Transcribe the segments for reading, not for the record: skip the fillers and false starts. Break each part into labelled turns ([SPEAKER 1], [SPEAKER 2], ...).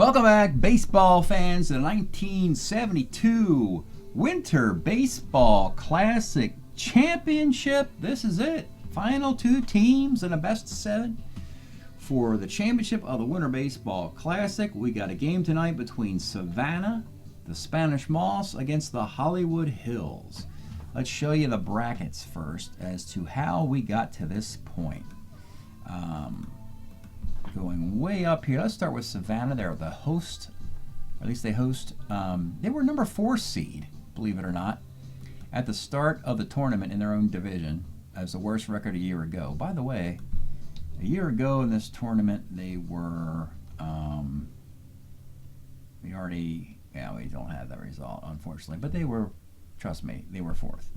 [SPEAKER 1] Welcome back, baseball fans, to the 1972 Winter Baseball Classic Championship. This is it. Final two teams in a best of 7 for the championship of the Winter Baseball Classic. We got a game tonight between Savannah, the Spanish Moss, against the Hollywood Hills. Let's show you the brackets first as to how we got to this point. Going way up here, let's start with Savannah. They're the host, or at least they host. They were number 4 seed, believe it or not, at the start of the tournament in their own division, as the worst record a year ago. By the way, a year ago in this tournament, they were, we don't have that result, unfortunately, but they were, trust me, they were 4th.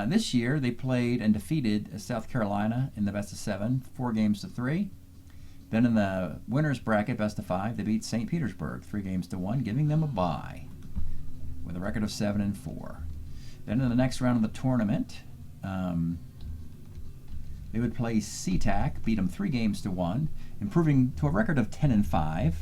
[SPEAKER 1] This year, they played and defeated South Carolina in the best of 7, 4-3. Then in the winners bracket, best of 5, they beat St. Petersburg 3-1, giving them a bye with a record of 7-4. Then in the next round of the tournament, they would play SeaTac, beat them 3-1, improving to a record of 10-5.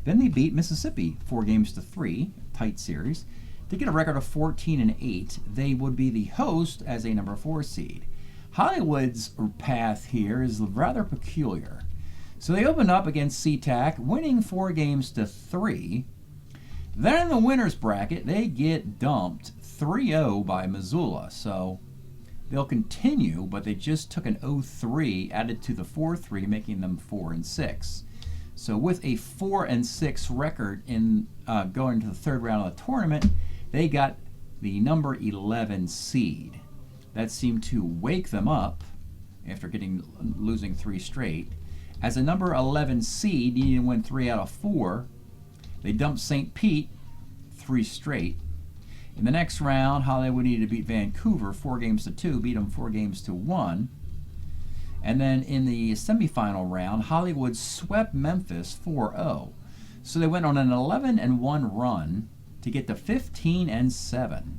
[SPEAKER 1] Then they beat Mississippi 4-3, tight series, to get a record of 14-8. They would be the host as a number 4 seed. Hollywood's path here is rather peculiar. So they opened up against SeaTac, winning 4-3. Then in the winners bracket, they get dumped 3-0 by Missoula. So they'll continue, but they just took an 0-3 added to the 4-3, making them 4-6. So with a 4-6 record in going to the third round of the tournament, they got the number 11 seed. That seemed to wake them up after losing 3 straight. As a number 11 seed, needing to win 3 out of 4, they dumped St. Pete 3 straight. In the next round, Hollywood needed to beat Vancouver 4-2, beat them 4-1. And then in the semifinal round, Hollywood swept Memphis 4-0. So they went on an 11-1 run to get to 15-7.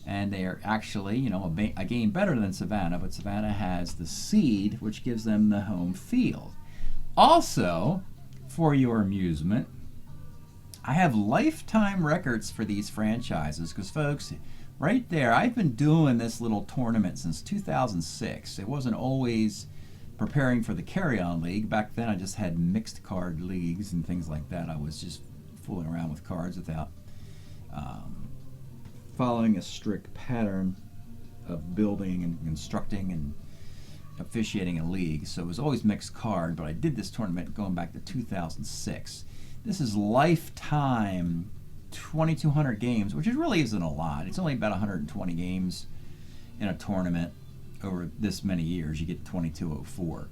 [SPEAKER 1] And they are actually, a game better than Savannah, but Savannah has the seed, which gives them the home field. Also, for your amusement, I have lifetime records for these franchises because, folks, right there, I've been doing this little tournament since 2006. It wasn't always preparing for the carry-on league. Back then, I just had mixed card leagues and things like that. I was just fooling around with cards without following a strict pattern of building and constructing and officiating a league. So it was always mixed card, but I did this tournament going back to 2006. This is lifetime 2,200 games, which really isn't a lot. It's only about 120 games in a tournament over this many years. You get 2204.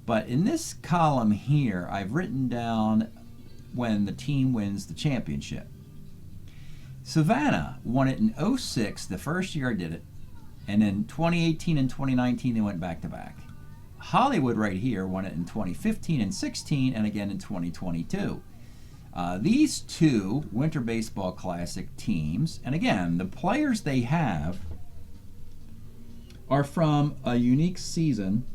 [SPEAKER 1] But in this column here, I've written down when the team wins the championship. Savannah won it in 06, the first year I did it, and in 2018 and 2019 they went back-to-back. Hollywood right here won it in 2015 and 16, and again in 2022. These two Winter Baseball Classic teams, and again, the players they have are from a unique season,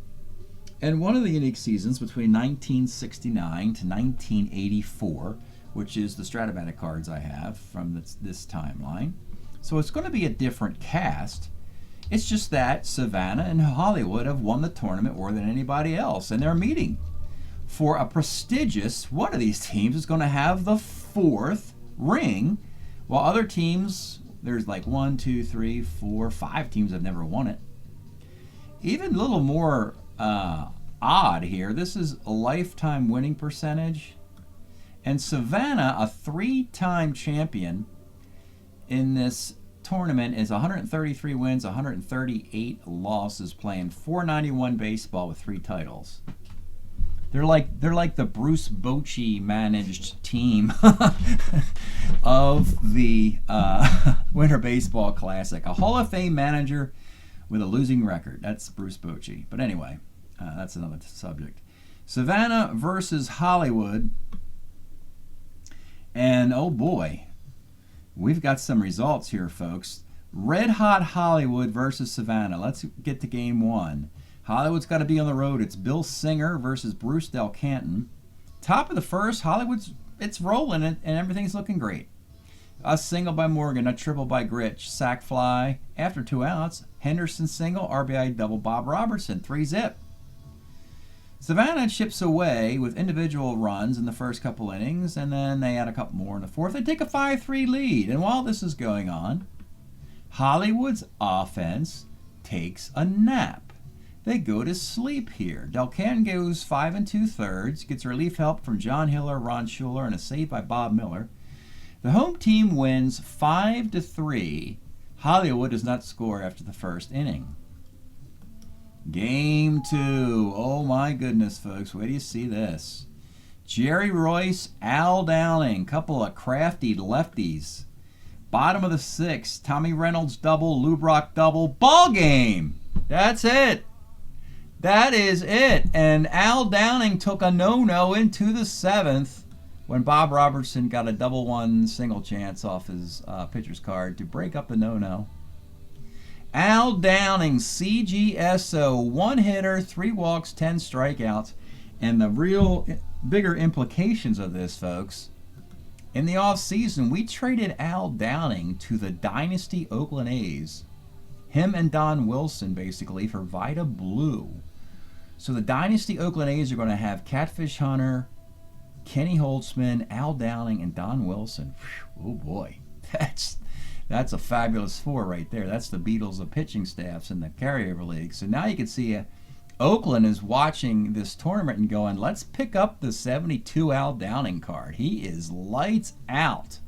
[SPEAKER 1] and one of the unique seasons between 1969 to 1984, which is the Strat-O-Matic cards I have from this timeline. So it's going to be a different cast. It's just that Savannah and Hollywood have won the tournament more than anybody else, and they're meeting for a prestigious, one of these teams is going to have the 4th ring, while other teams, there's like 1, 2, 3, 4, 5 teams have never won it. Even a little more odd here, this is a lifetime winning percentage. And Savannah, a 3-time champion in this tournament, is 133 wins, 138 losses, playing .491 baseball with 3 titles. They're like the Bruce Bochy managed team of the Winter Baseball Classic. A Hall of Fame manager with a losing record. That's Bruce Bochy. But anyway, that's another subject. Savannah versus Hollywood. And oh boy, we've got some results here, folks. Red Hot Hollywood versus Savannah. Let's get to game 1. Hollywood's got to be on the road. It's Bill Singer versus Bruce Del Canton. Top of the first, it's rolling and everything's looking great. A single by Morgan, a triple by Gritch, sac fly. After 2 outs, Henderson single, RBI double Bob Robertson, 3-zip. Savannah chips away with individual runs in the first couple innings, and then they add a couple more in the fourth. They take a 5-3 lead, and while this is going on, Hollywood's offense takes a nap. They go to sleep here. Delcan goes 5 2/3, gets relief help from John Hiller, Ron Schuler, and a save by Bob Miller. The home team wins 5-3. Hollywood does not score after the first inning. Game 2. Oh my goodness, folks. Where do you see this? Jerry Royce, Al Downing, couple of crafty lefties. Bottom of the 6th, Tommy Reynolds double, Lou Brock double. Ball game. That's it. That is it. And Al Downing took a no-no into the 7th when Bob Robertson got a double one single chance off his pitcher's card to break up the no-no. Al Downing, CGSO, 1 hitter, 3 walks, 10 strikeouts. And the real bigger implications of this, folks, in the offseason, we traded Al Downing to the Dynasty Oakland A's. Him and Don Wilson, basically, for Vida Blue. So the Dynasty Oakland A's are going to have Catfish Hunter, Kenny Holtzman, Al Downing, and Don Wilson. Whew, oh boy, that's a fabulous 4 right there. That's the Beatles of pitching staffs in the carryover league. So now you can see Oakland is watching this tournament and going, let's pick up the 72 Al Downing card. He is lights out.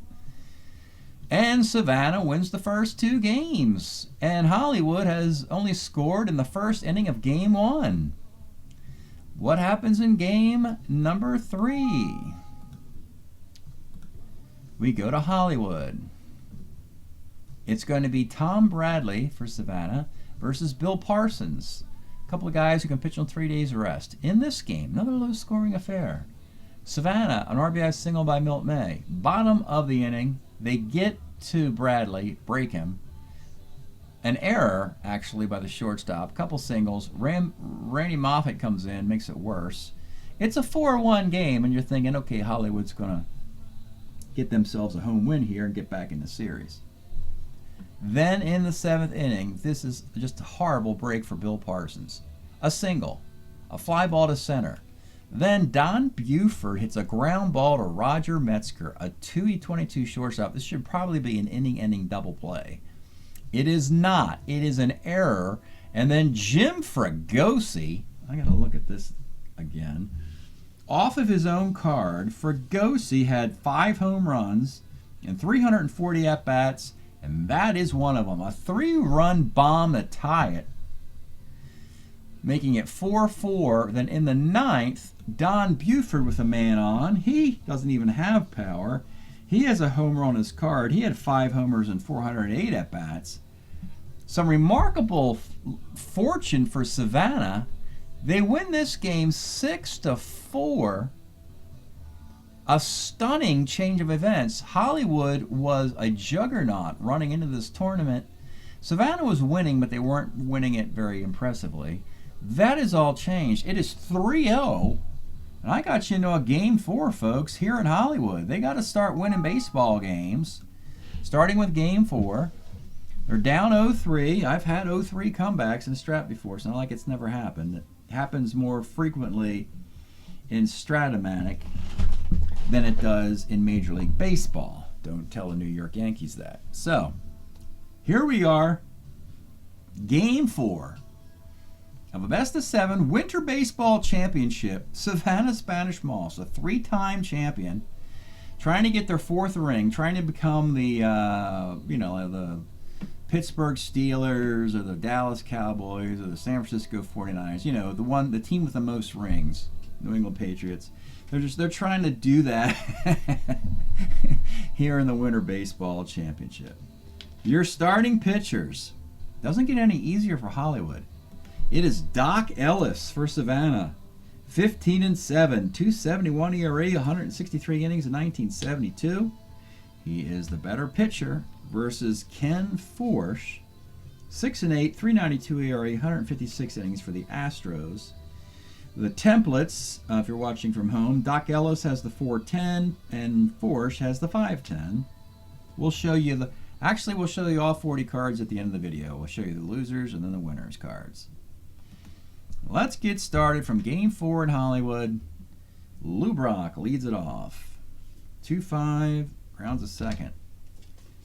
[SPEAKER 1] And Savannah wins the first 2 games. And Hollywood has only scored in the first inning of game 1. What happens in game number 3? We go to Hollywood. It's going to be Tom Bradley for Savannah versus Bill Parsons. A couple of guys who can pitch on 3 days rest. In this game, another low-scoring affair. Savannah, an RBI single by Milt May. Bottom of the inning, they get to Bradley, break him. An error, actually, by the shortstop. Couple singles. Randy Moffett comes in, makes it worse. It's a 4-1 game, and you're thinking, okay, Hollywood's going to get themselves a home win here and get back in the series. Then in the 7th inning, this is just a horrible break for Bill Parsons. A single, a fly ball to center. Then Don Buford hits a ground ball to Roger Metzger, a 2-22 shortstop. This should probably be an inning-ending double play. It is not. It is an error. And then Jim Fregosi, I got to look at this again. Off of his own card, Fregosi had 5 home runs and 340 at-bats, and that is one of them. A 3-run bomb to tie it, making it 4-4. Then in the 9th, Don Buford with a man on. He doesn't even have power. He has a homer on his card. He had 5 homers and 408 at-bats. Some remarkable fortune for Savannah. They win this game 6-4. A stunning change of events. Hollywood was a juggernaut running into this tournament. Savannah was winning, but they weren't winning it very impressively. That is all changed. It is 3-0. And I got you into a game 4, folks, here in Hollywood. They got to start winning baseball games, starting with game 4. They're down 0-3. I've had 0-3 comebacks in Strat before. It's not like it's never happened. It happens more frequently in Strat-O-Matic than it does in Major League Baseball. Don't tell the New York Yankees that. So, here we are, Game 4 of a best-of-7 Winter Baseball Championship. Savannah Spanish Moss, a 3-time champion, trying to get their 4th ring, trying to become the, the Pittsburgh Steelers or the Dallas Cowboys or the San Francisco 49ers. The team with the most rings, New England Patriots. They're trying to do that here in the Winter Baseball Championship. Your starting pitchers. Doesn't get any easier for Hollywood. It is Doc Ellis for Savannah. 15-7, 2.71 ERA, 163 innings in 1972. He is the better pitcher versus Ken Forsch. 6-8, 3.92 ERA, 156 innings for the Astros. The templates, if you're watching from home, Doc Ellis has the 410 and Forsh has the 510. We'll show you we'll show you all 40 cards at the end of the video. We'll show you the losers and then the winners cards. Let's get started from Game 4 in Hollywood. Lou Brock leads it off. 2-5, grounds a second.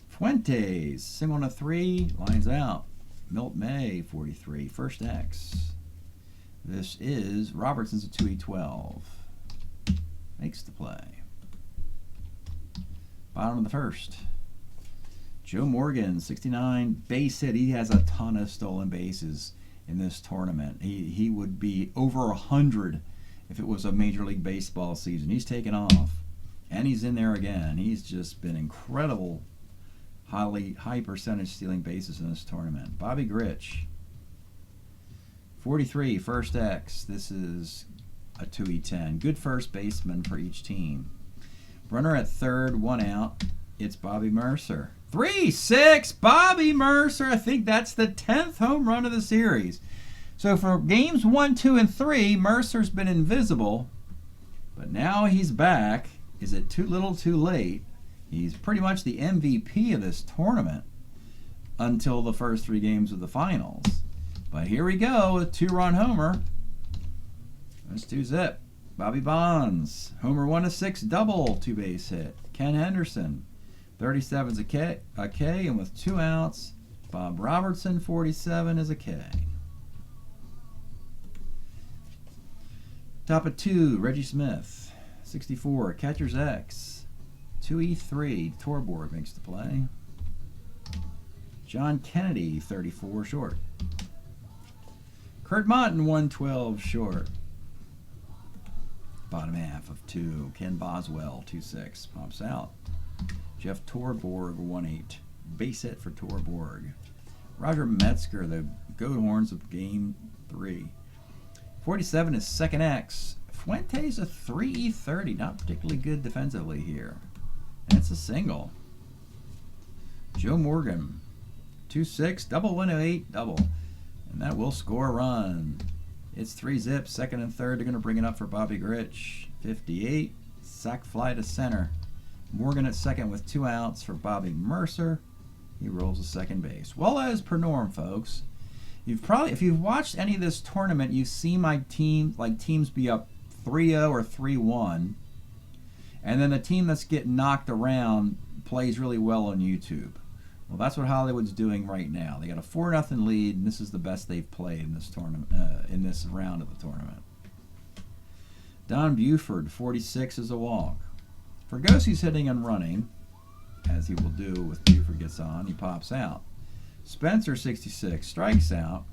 [SPEAKER 1] Fuentes, single on a 3, lines out. Milt May, 43, first X. This is Robertson's a 2E12. Makes the play. Bottom of the first. Joe Morgan, 69, base hit. He has a ton of stolen bases in this tournament. He would be over 100 if it was a Major League Baseball season. He's taken off, and he's in there again. He's just been incredible, high percentage stealing bases in this tournament. Bobby Grich, 43, first X. This is a 2E10. Good first baseman for each team. Runner at third, 1 out. It's Bobby Mercer. 3-6, Bobby Mercer. I think that's the 10th home run of the series. So for games 1, 2, and 3, Mercer's been invisible, but now he's back. Is it too little, too late? He's pretty much the MVP of this tournament until the first 3 games of the finals. But here we go, a 2-run homer. That's 2-zip. Bobby Bonds, homer 1-6 double, 2-base hit. Ken Henderson, 37's a K, and with 2 outs, Bob Robertson, 47, is a K. Top of 2, Reggie Smith, 64, catcher's X, 2E3, Torborg makes the play. John Kennedy, 34, short. Kurt Monton, 112, short. Bottom half of 2, Ken Boswell, 2-6, pops out. Jeff Torborg, 1-8, base hit for Torborg. Roger Metzger, the goat horns of game 3. 47 is second X. Fuentes a 3E30, not particularly good defensively here. And it's a single. Joe Morgan, 2-6, double 108, double. And that will score a run. It's 3-zip, second and third. They're going to bring it up for Bobby Grich. 58, sac fly to center. Morgan at second with 2 outs for Bobby Mercer. He rolls to second base. Well, as per norm, folks, if you've watched any of this tournament, you've seen my team, teams be up 3-0 or 3-1, and then the team that's getting knocked around plays really well on YouTube. Well, that's what Hollywood's doing right now. They got a 4-0 lead, and this is the best they've played in this tournament, in this round of the tournament. Don Buford, 46, is a walk. Fergosi's hitting and running, as he will do if Buford gets on. He pops out. Spencer, 66, strikes out.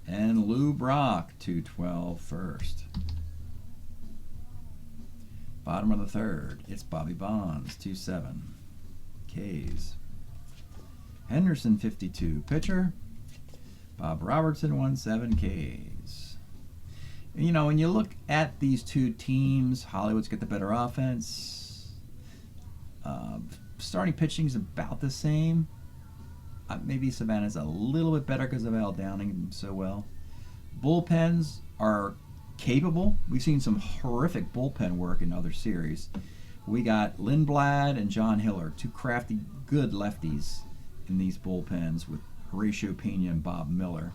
[SPEAKER 1] And Lou Brock, 212, first. Bottom of the third, it's Bobby Bonds, 2-7. K's. Henderson, 52, pitcher. Bob Robertson, 1-7, K's. You know, when you look at these two teams, Hollywood's got the better offense. Starting pitching is about the same. Maybe Savannah's a little bit better because of Al Downing so well. Bullpens are capable. We've seen some horrific bullpen work in other series. We got Lindblad and John Hiller, 2 crafty, good lefties in these bullpens with Horatio Pena and Bob Miller.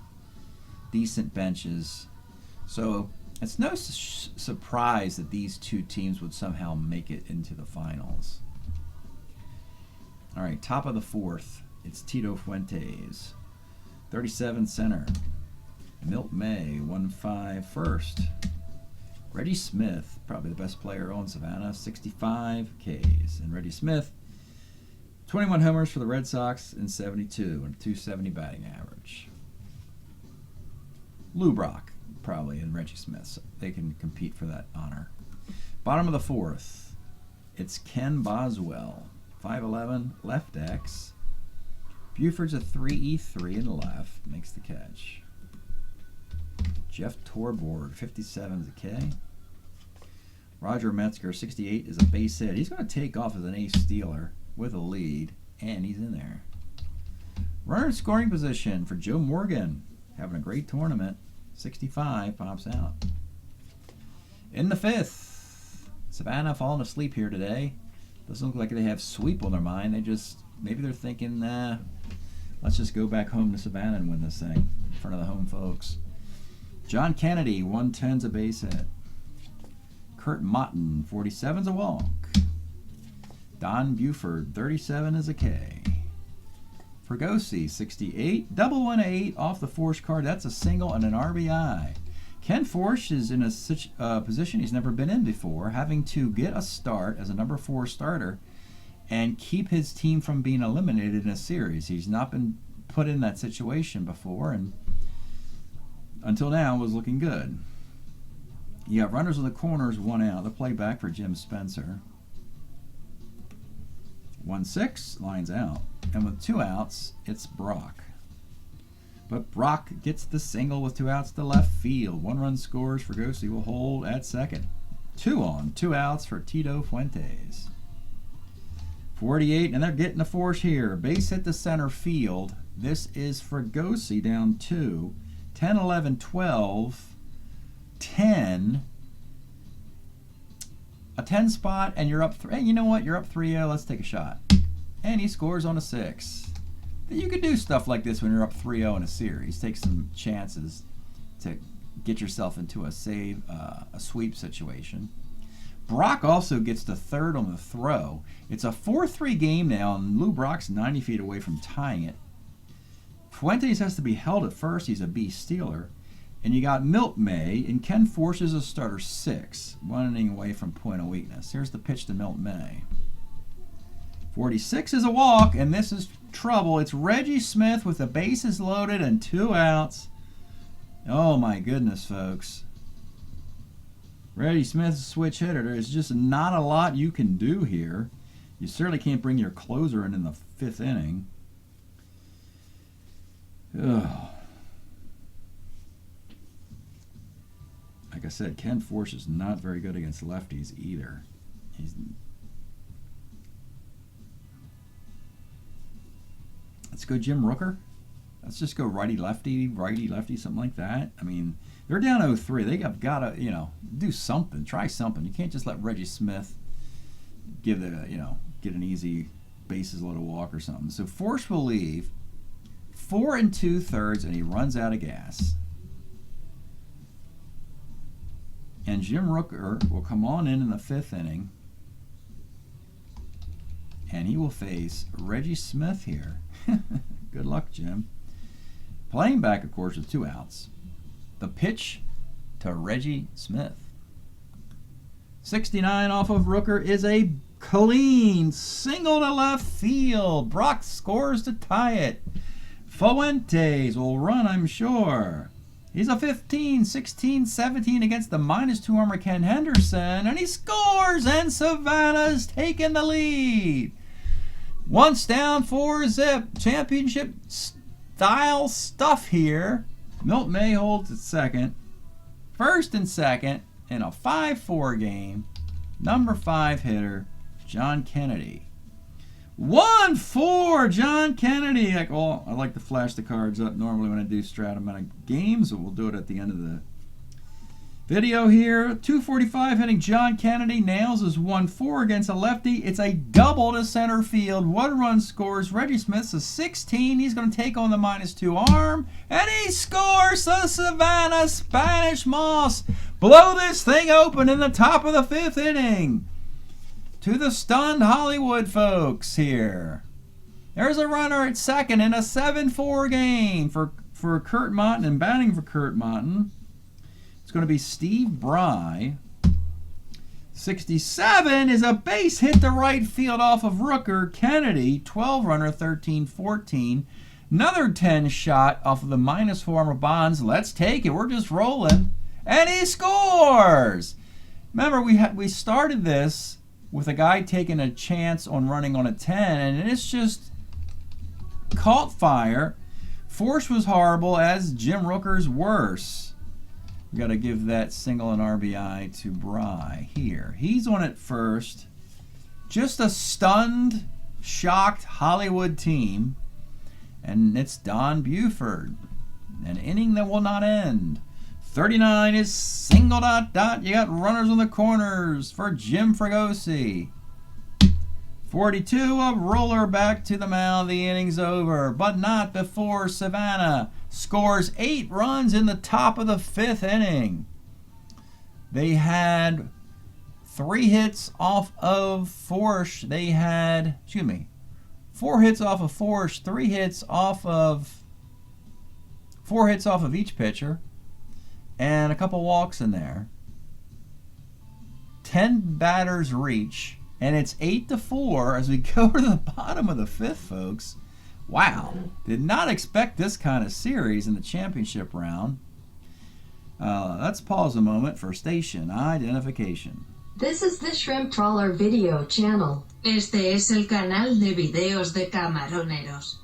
[SPEAKER 1] Decent benches. So it's no surprise that these two teams would somehow make it into the finals. All right, top of the fourth. It's Tito Fuentes, 37 center. Milt May, 1-5 first. Reggie Smith, probably the best player on Savannah, 65 Ks. And Reggie Smith, 21 homers for the Red Sox in 72 and a 270 batting average. Lou Brock, probably, and Reggie Smith. So they can compete for that honor. Bottom of the fourth, it's Ken Boswell, 5'11", left X. Buford's a 3E3 in the left, makes the catch. Jeff Torborg, 57 is a K. Roger Metzger, 68, is a base hit. He's going to take off as an ace stealer with a lead, and he's in there. Runner in scoring position for Joe Morgan, having a great tournament. 65, pops out. In the 5th, Savannah falling asleep here today. Doesn't look like they have sweep on their mind. Maybe they're thinking, let's just go back home to Savannah and win this thing in front of the home folks. John Kennedy, 110's a base hit. Kurt Motton, 47's a walk. Don Buford, 37 is a K. Fregosi, 68. Double 1-8 off the Force card. That's a single and an RBI. Ken Force is in a position he's never been in before, having to get a start as a number 4 starter and keep his team from being eliminated in a series. He's not been put in that situation before, and until now was looking good. You got runners in the corners, 1 out. The play back for Jim Spencer. 1-6, lines out. And with 2 outs, it's Brock. But Brock gets the single with 2 outs to left field. 1 run scores. Fregosi will hold at second. 2 on, 2 outs for Tito Fuentes. 48, and they're getting the Force here. Base hit to center field. This is Fregosi down 2. 10, 11, 12. 10. A 10 spot, and you're up 3. Hey, you know what? You're up 3-0. Let's take a shot. And he scores on a 6. You could do stuff like this when you're up 3-0 in a series. Take some chances to get yourself into a sweep situation. Brock also gets the 3rd on the throw. It's a 4-3 game now, and Lou Brock's 90 feet away from tying it. Fuentes has to be held at first. He's a B stealer. And you got Milt May, and Ken Force is a starter 6, 1 inning away from point of weakness. Here's the pitch to Milt May. 46 is a walk, and this is trouble. It's Reggie Smith with the bases loaded and 2 outs. Oh my goodness, folks. Reggie Smith's a switch hitter. There's just not a lot you can do here. You certainly can't bring your closer in the 5th inning. Ugh. Like I said, Ken Force is not very good against lefties either. Let's go Jim Rooker. Let's just go righty-lefty, righty-lefty, something like that. I mean, they're down 0-3. They have got to, do something. Try something. You can't just let Reggie Smith get an easy bases loaded walk or something. So Force will leave 4 2/3, and he runs out of gas. And Jim Rooker will come on in the 5th inning, and he will face Reggie Smith here. Good luck, Jim. Playing back, of course, with 2 outs. The pitch to Reggie Smith. 69 off of Rooker is a clean single to left field. Brock scores to tie it. Fuentes will run, I'm sure. He's a 15, 16, 17 against the -2 armor Ken Henderson, and he scores, and Savannah's taking the lead. Once down, 4-zip. Championship style stuff here. Milt May holds at second. First and second in a 5-4 game. Number 5 hitter, John Kennedy. 1-4, John Kennedy. I like to flash the cards up normally when I do Strat-O-Matic games, but we'll do it at the end of the video here. 245 hitting John Kennedy nails his 1-4 against a lefty. It's a double to center field. 1 run scores. Reggie Smith's a 16. He's going to take on the -2 arm, and he scores. So Savannah Spanish Moss blow this thing open in the top of the 5th inning. To the stunned Hollywood folks here. There's a runner at second in a 7-4 game for Kurt Motton, and batting for Kurt Motton, it's going to be Steve Bry. 67 is a base hit to right field off of Rooker. Kennedy, 12 runner, 13-14. Another 10 shot off of the -4 armor Bonds. Let's take it. We're just rolling. And he scores! Remember, we started this with a guy taking a chance on running on a 10, and it's just caught fire. Force was horrible, as Jim Rooker's worse. We got to give that single and RBI to Bry here. He's on at first. Just a stunned, shocked Hollywood team, and it's Don Buford. An inning that will not end. 39 is single dot dot. You got runners on the corners for Jim Fregosi. 42, a roller back to the mound. The inning's over, but not before Savannah scores 8 runs in the top of the 5th inning. They had 3 hits off of Forsh. They had, 4 hits off of Forsh, 4 hits off of each pitcher, and a couple walks in there. 10 batters reach, and it's 8-4 as we go to the bottom of the 5th, folks. Wow, did not expect this kind of series in the championship round. Let's pause a moment for station identification.
[SPEAKER 2] This is the Shrimp Trawler video channel.
[SPEAKER 3] Este es el canal de videos de camaroneros.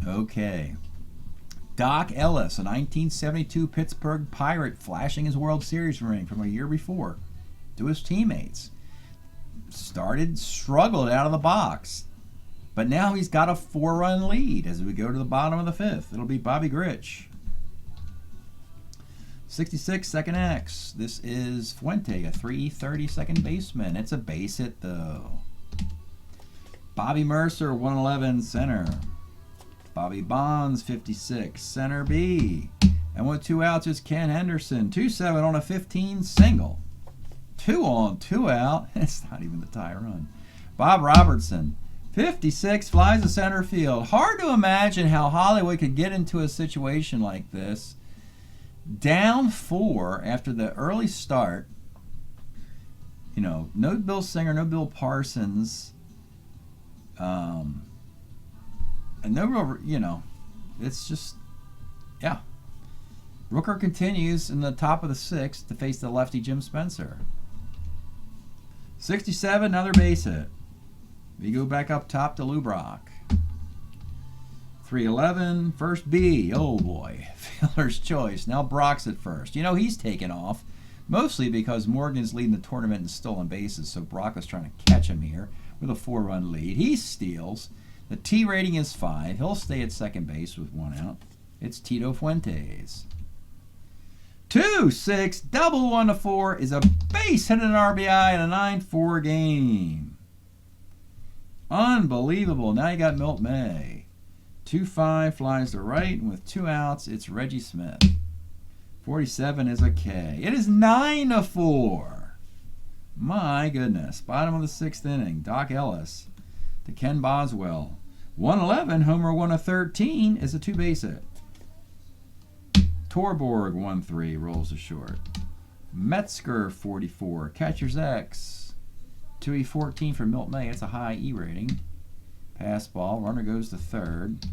[SPEAKER 1] Okay. Doc Ellis, a 1972 Pittsburgh Pirate, flashing his World Series ring from a year before to his teammates. Struggled out of the box. But now he's got a 4-run lead as we go to the bottom of the 5th. It'll be Bobby Grich. 66, second X. This is Fuente, a 330 second baseman. It's a base hit, though. Bobby Mercer, 111, center. Bobby Bonds, 56, center B. And with 2 outs is Ken Henderson, 2-7 on a 15 single. 2 on, 2 out. It's not even the tie run. Bob Robertson, 56, flies to center field. Hard to imagine how Hollywood could get into a situation like this. Down 4 after the early start. No Bill Singer, no Bill Parsons. And no real, it's just, yeah. Rooker continues in the top of the 6th to face the lefty Jim Spencer. 67, another base hit. We go back up top to Lou Brock. 311, first B. Oh boy, fielder's choice. Now Brock's at first. He's taken off, mostly because Morgan's leading the tournament in stolen bases, so Brock was trying to catch him here with a 4-run lead. He steals. The T rating is 5. He'll stay at second base with 1 out. It's Tito Fuentes. 2-6, double 1-4 is a base hit and an RBI in a 9-4 game. Unbelievable. Now you got Milt May. 2-5 flies to right, and with 2 outs, it's Reggie Smith. 47 is a K. It is 9-4. My goodness. Bottom of the 6th inning. Doc Ellis to Ken Boswell. 111, homer 1 of 13 is a 2-base hit. Torborg 1-3 rolls to short. Metzger 44, catcher's X. 2E14 for Milt May. It's a high E rating. Pass ball. Runner goes to third.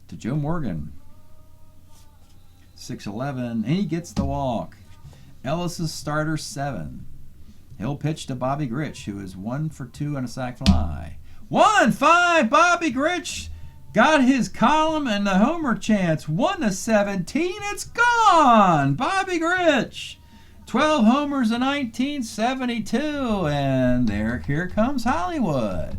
[SPEAKER 1] To Joe Morgan. 6-11, and he gets the walk. Ellis's starter 7. He'll pitch to Bobby Grich, who is 1 for 2 and a sac fly. 1-5, Bobby Grich got his column and the homer chance. 1-17, it's gone. Bobby Grich, 12 homers in 1972, and here comes Hollywood.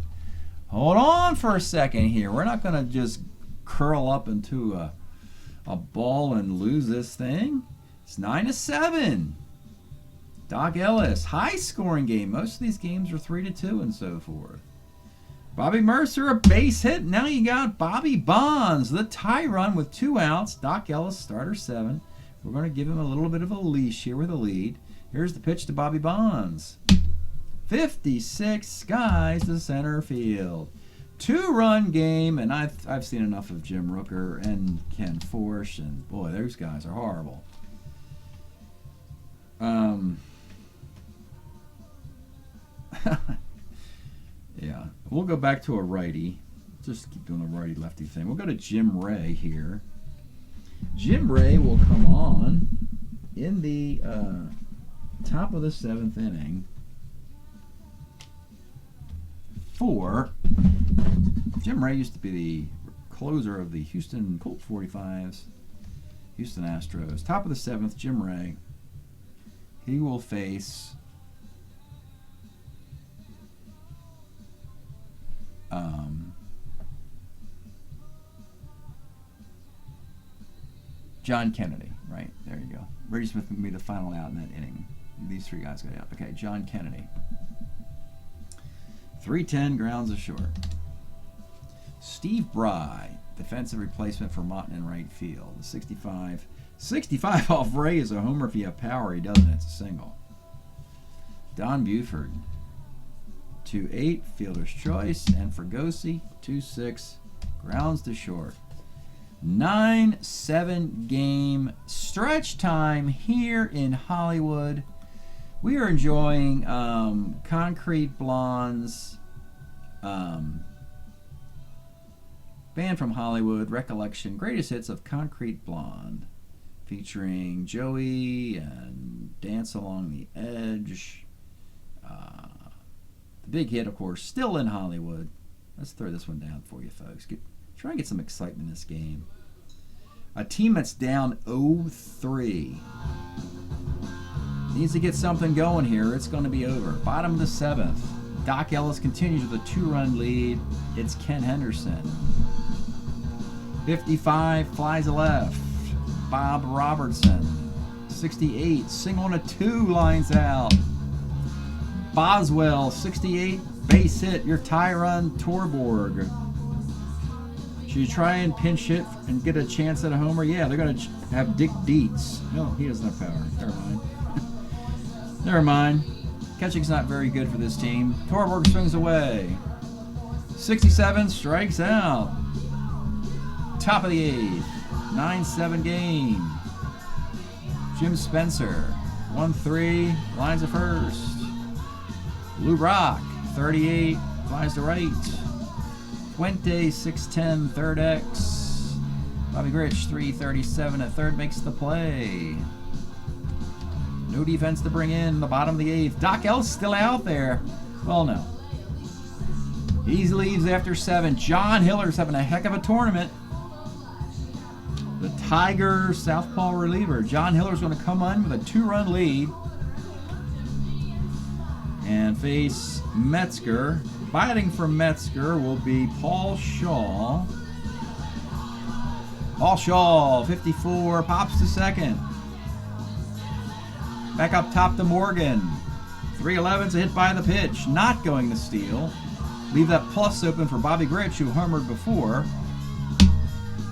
[SPEAKER 1] Hold on for a second here. We're not going to just curl up into a ball and lose this thing. It's 9-7. Doc Ellis, high scoring game. Most of these games are 3-2 and so forth. Bobby Mercer, a base hit. Now you got Bobby Bonds, the tie run with 2 outs. Doc Ellis, starter 7. We're going to give him a little bit of a leash here with a lead. Here's the pitch to Bobby Bonds. 56 skies to center field. 2-run game, and I've seen enough of Jim Rooker and Ken Forsh, and boy, those guys are horrible. Yeah, we'll go back to a righty. Just keep doing the righty-lefty thing. We'll go to Jim Ray here. Jim Ray will come on in the top of the 7th inning for Jim Ray. Used to be the closer of the Houston Colt 45s, Houston Astros. Top of the 7th, Jim Ray. He will face John Kennedy, right? There you go. Reggie Smith would be the final out in that inning. These three guys got out. Okay, John Kennedy. 310, grounds ashore. Steve Bry, defensive replacement for Motton in right field. The 65 off Ray is a homer. If you have power, he doesn't. It's a single. Don Buford, 2-8, fielder's choice. And Fregosi, 2-6, grounds to short. 9-7 game stretch time here in Hollywood. We are enjoying Concrete Blonde's band from Hollywood, Recollection, Greatest Hits of Concrete Blonde, featuring Joey and Dance Along the Edge. The big hit, of course, Still in Hollywood. Let's throw this one down for you, folks. Try and get some excitement in this game. A team that's down 0-3 needs to get something going here. It's going to be over. Bottom of the 7th. Doc Ellis continues with a 2-run lead. It's Ken Henderson. 55 flies left. Bob Robertson. 68 single and a 2 lines out. Boswell 68 base hit. Your tie run Torborg. Should you try and pinch hit and get a chance at a homer? Yeah, they're going to have Dick Dietz. No, he doesn't have power. Never mind. Never mind. Catching's not very good for this team. Torborg swings away. 67 strikes out. Top of the 8th. 9-7 game. Jim Spencer. 1-3. Lines of first. Lou Brock. 38. Flies to right. Fuente, 6'10", third X. Bobby Grich, 337 at third, makes the play. No defense to bring in, the bottom of the 8th. Doc Ellis still out there. Well, no. He leaves after 7. John Hiller's having a heck of a tournament. The Tiger southpaw reliever. John Hiller's going to come on with a 2-run lead. And face Metzger. Batting for Metzger will be Paul Shaw. Paul Shaw, 54, pops to second. Back up top to Morgan. 311's a hit by the pitch. Not going to steal. Leave that plus open for Bobby Grich, who homered before.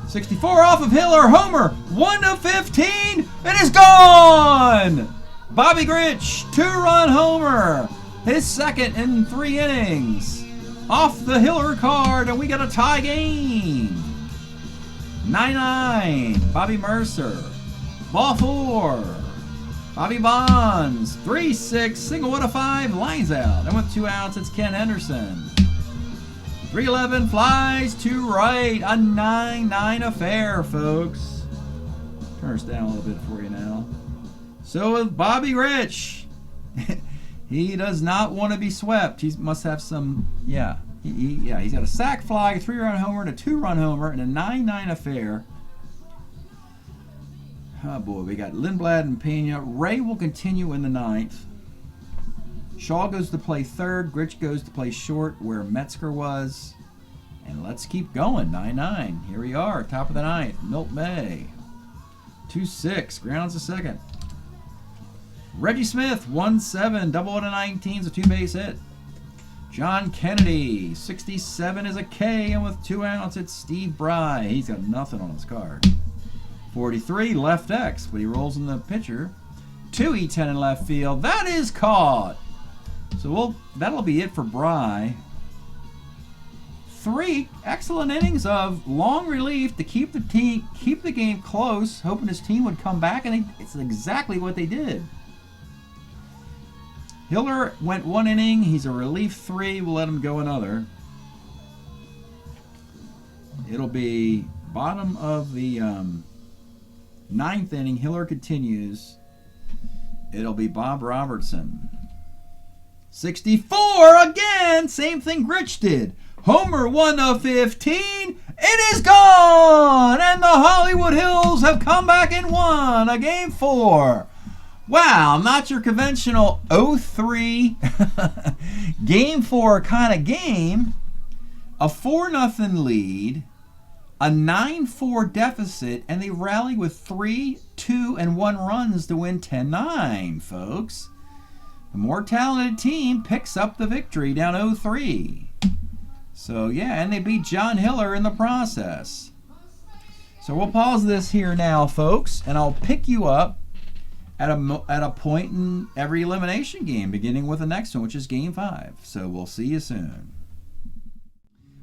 [SPEAKER 1] 64 off of Hiller. Homer. 1-15. It is gone. Bobby Grich, 2-run homer. His second in 3 innings. Off the Hiller card, and we got a tie game. 9-9. Bobby Mercer. Ball 4. Bobby Bonds. 3-6. Single 1-5. Lines out. And with 2 outs, it's Ken Henderson. 311 flies to right. A 9-9 affair, folks. Turn us down a little bit for you now. So with Bobby Grich. He does not want to be swept. He must have some, he's got a sac fly, a 3-run homer, and a 2-run homer, and a 9-9 affair. Oh boy, we got Lindblad and Pena. Ray will continue in the 9th. Shaw goes to play 3rd. Grich goes to play short where Metzger was. And let's keep going. 9-9. Here we are, top of the 9th. Milt May. 2-6, grounds to second. Reggie Smith, 1-7, double to 19's a 2-base hit. John Kennedy, 67 is a K, and with 2 outs, it's Steve Bry. He's got nothing on his card. 43, left X, but he rolls in the pitcher. 2-E10 in left field. That is caught. So that'll be it for Bry. 3 excellent innings of long relief to keep the game close, hoping his team would come back, and it's exactly what they did. Hiller went 1 inning. He's a relief 3. We'll let him go another. It'll be bottom of the 9th inning. Hiller continues. It'll be Bob Robertson. 64 again. Same thing Grich did. Homer 1-15. It is gone. And the Hollywood Hills have come back and won a game 4. Wow, not your conventional 0-3 game 4 kind of game. A 4-0 lead. A 9-4 deficit, and they rally with 3, 2, and 1 runs to win 10-9, folks. The more talented team picks up the victory down 0-3. So, yeah, and they beat John Hiller in the process. So we'll pause this here now, folks, and I'll pick you up at a point in every elimination game, beginning with the next one, which is Game 5. So we'll see you soon.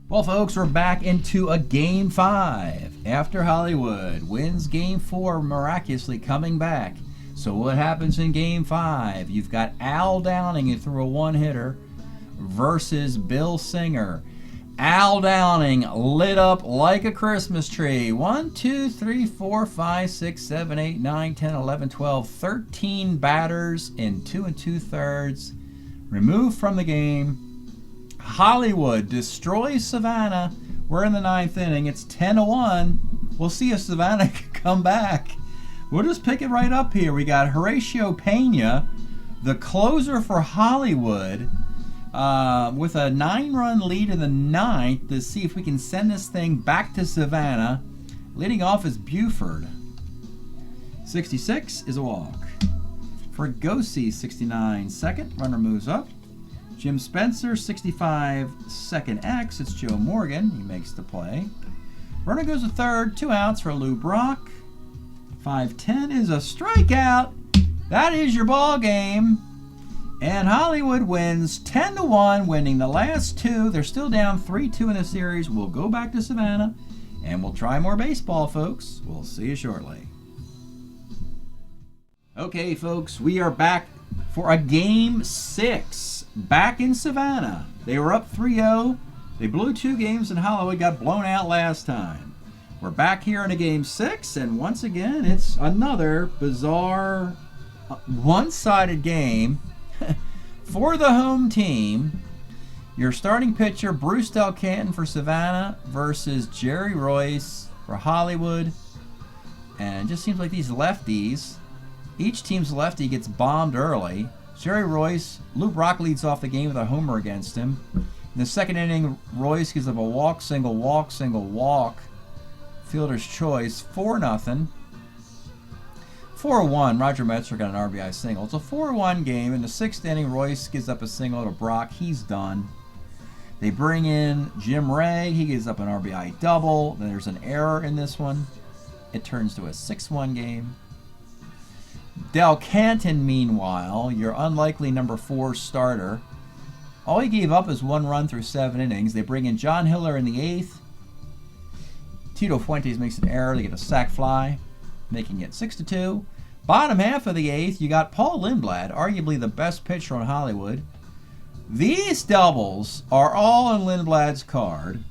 [SPEAKER 1] Well, folks, we're back into a Game 5 after Hollywood wins Game 4, miraculously coming back. So what happens in Game 5? You've got Al Downing, who threw a one-hitter, versus Bill Singer. Al Downing lit up like a Christmas tree. 1, 2, 3, 4, 5, 6, 7, 8, 9, 10, 11, 12, 13 batters in 2 2/3, removed from the game. Hollywood destroys Savannah. We're in the 9th inning. It's 10-1. We'll see if Savannah can come back. We'll just pick it right up here. We got Horacio Pena, the closer for Hollywood, with a 9-run lead in the 9th to see if we can send this thing back to Savannah. Leading off is Buford. 66 is a walk. Fregosi, 69, second. Runner moves up. Jim Spencer, 65, second X. It's Joe Morgan. He makes the play. Runner goes to third. 2 outs for Lou Brock. 5-10 is a strikeout. That is your ball game. And Hollywood wins 10-1, winning the last 2. They're still down 3-2 in the series. We'll go back to Savannah, and we'll try more baseball, folks. We'll see you shortly. Okay, folks, we are back for a Game 6. Back in Savannah. They were up 3-0. They blew 2 games, and Hollywood got blown out last time. We're back here in a Game 6, and once again, it's another bizarre, one-sided game for the home team. Your starting pitcher, Bruce Del Canton for Savannah versus Jerry Royce for Hollywood. And it just seems like these lefties, each team's lefty gets bombed early. Jerry Royce, Lou Brock leads off the game with a homer against him. In the 2nd inning, Royce gives up a walk, single, walk, single, walk. Fielder's choice, 4-0. 4-1, Roger Metzer got an RBI single. It's a 4-1 game. In the 6th inning, Royce gives up a single to Brock. He's done. They bring in Jim Ray. He gives up an RBI double. Then there's an error in this one. It turns to a 6-1 game. Del Canton, meanwhile, your unlikely number 4 starter, all he gave up is 1 run through 7 innings. They bring in John Hiller in the 8th. Tito Fuentes makes an error. They get a sac fly, making it 6-2. Bottom half of the 8th, you got Paul Lindblad, arguably the best pitcher on Hollywood. These doubles are all in Lindblad's card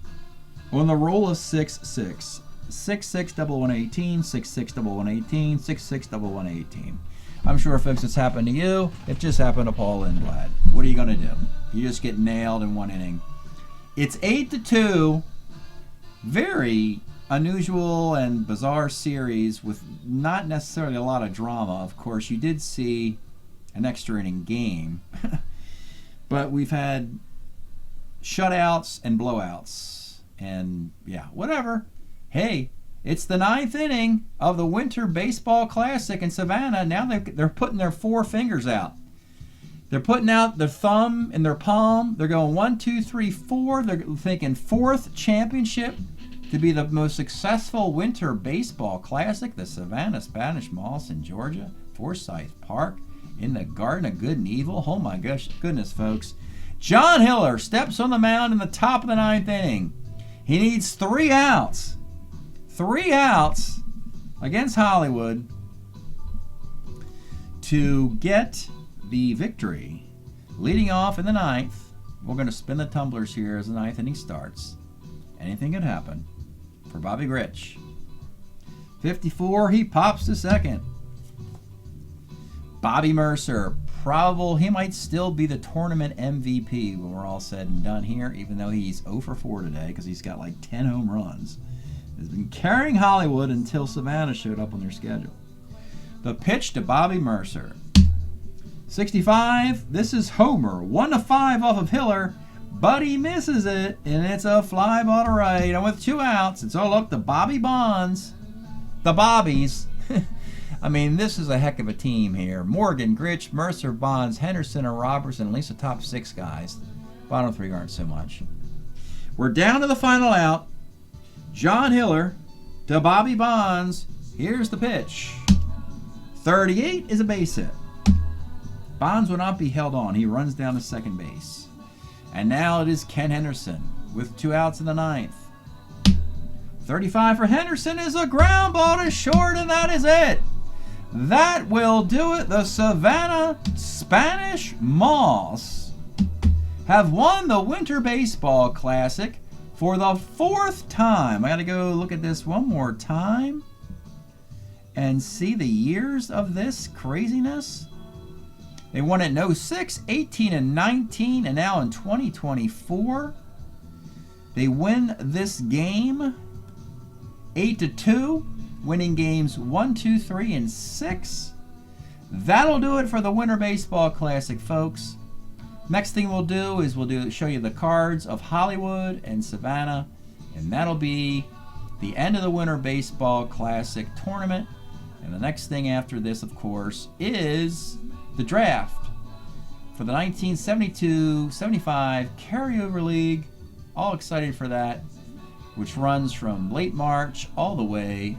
[SPEAKER 1] on the roll of 6-6. 6-6 double 118, 6-6 double 118, 6-6 double 118. I'm sure, folks, it's happened to you. It just happened to Paul Lindblad. What are you going to do? You just get nailed in 1 inning. It's 8-2. Very unusual and bizarre series with not necessarily a lot of drama. Of course, you did see an extra inning game. But we've had shutouts and blowouts. And, yeah, whatever. Hey, it's the 9th inning of the Winter Baseball Classic in Savannah. Now they're putting their 4 fingers out. They're putting out their thumb and their palm. They're going 1, 2, 3, 4. They're thinking 4th championship to be the most successful Winter Baseball Classic. The Savannah Spanish Moss in Georgia, Forsyth Park, in the Garden of Good and Evil. Oh my goodness, folks. John Hiller steps on the mound in the top of the 9th inning. He needs 3 outs. 3 outs against Hollywood to get the victory. Leading off in the 9th, we're going to spin the tumblers here as the 9th inning starts. Anything could happen for Bobby Grich. 54, he pops to second. Bobby Mercer, probable, he might still be the tournament MVP when we're all said and done here, even though he's 0 for 4 today because he's got like 10 home runs. Has been carrying Hollywood until Savannah showed up on their schedule. The pitch to Bobby Mercer. 65, this is Homer. 1-5 off of Hiller. but he misses it, and it's a fly ball to right. And with 2 outs, it's all up to Bobby Bonds. The Bobbies. I mean, this is a heck of a team here. Morgan, Grich, Mercer, Bonds, Henderson, and Robertson, at least the top 6 guys. Bottom 3 aren't so much. We're down to the final out. John Hiller to Bobby Bonds. Here's the pitch. 38 is a base hit. Bonds will not be held on. He runs down to second base. And now it is Ken Henderson with 2 outs in the 9th. 35 for Henderson is a ground ball to short, and that is it. That will do it. The Savannah Spanish Moss have won the Winter Baseball Classic for the 4th time. I got to go look at this one more time and see the years of this craziness. They won it in 06, 18, and 19, and now in 2024. They win this game 8-2, winning games 1, 2, 3, and 6. That'll do it for the Winter Baseball Classic, folks. Next thing we'll do is show you the cards of Hollywood and Savannah, and that'll be the end of the Winter Baseball Classic tournament. And the next thing after this, of course, is the draft for the 1972-75 Carryover League. All excited for that, which runs from late March all the way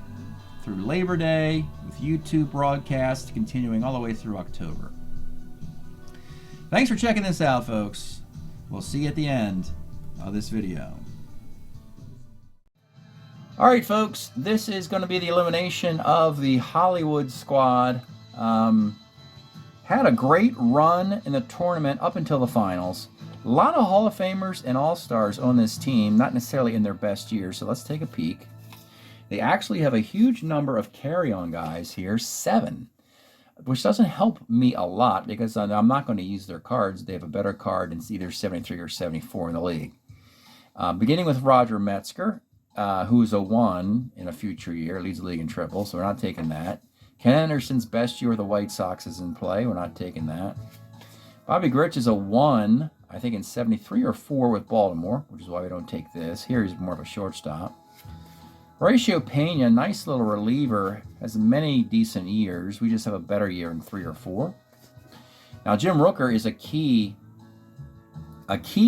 [SPEAKER 1] through Labor Day, with YouTube broadcasts continuing all the way through October. Thanks for checking this out, folks. We'll see you at the end of this video. All right, folks, this is going to be the elimination of the Hollywood squad. Had a great run in the tournament up until the finals. A lot of Hall of Famers and All-Stars on this team, not necessarily in their best years, so let's take a peek. They actually have a huge number of carry-on guys here, 7, which doesn't help me a lot because I'm not going to use their cards. They have a better card in either 73 or 74 in the league. Beginning with Roger Metzger, who's a 1 in a future year, leads the league in triples, so we're not taking that. Ken Anderson's best year with the White Sox is in play. We're not taking that. Bobby Grich is a 1, I think in 73 or 4 with Baltimore, which is why we don't take this. Here he's more of a shortstop. Horatio Pena, nice little reliever, has many decent years. We just have a better year in 3 or 4. Now Jim Rooker is a key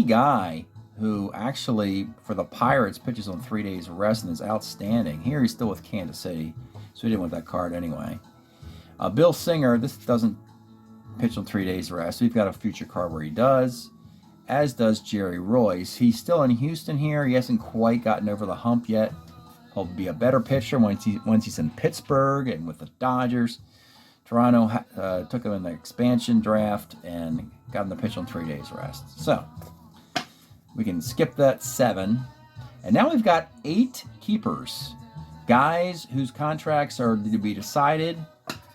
[SPEAKER 1] guy who actually, for the Pirates, pitches on 3 days rest and is outstanding. Here he's still with Kansas City, so we didn't want that card anyway. Bill Singer, this doesn't pitch on 3 days rest. We've got a future card where he does, as does Jerry Royce. He's still in Houston here. He hasn't quite gotten over the hump yet. He'll be a better pitcher once he's in Pittsburgh and with the Dodgers. Toronto took him in the expansion draft and got him to pitch on 3 days rest. So we can skip that 7. And now we've got 8 keepers. Guys whose contracts are to be decided.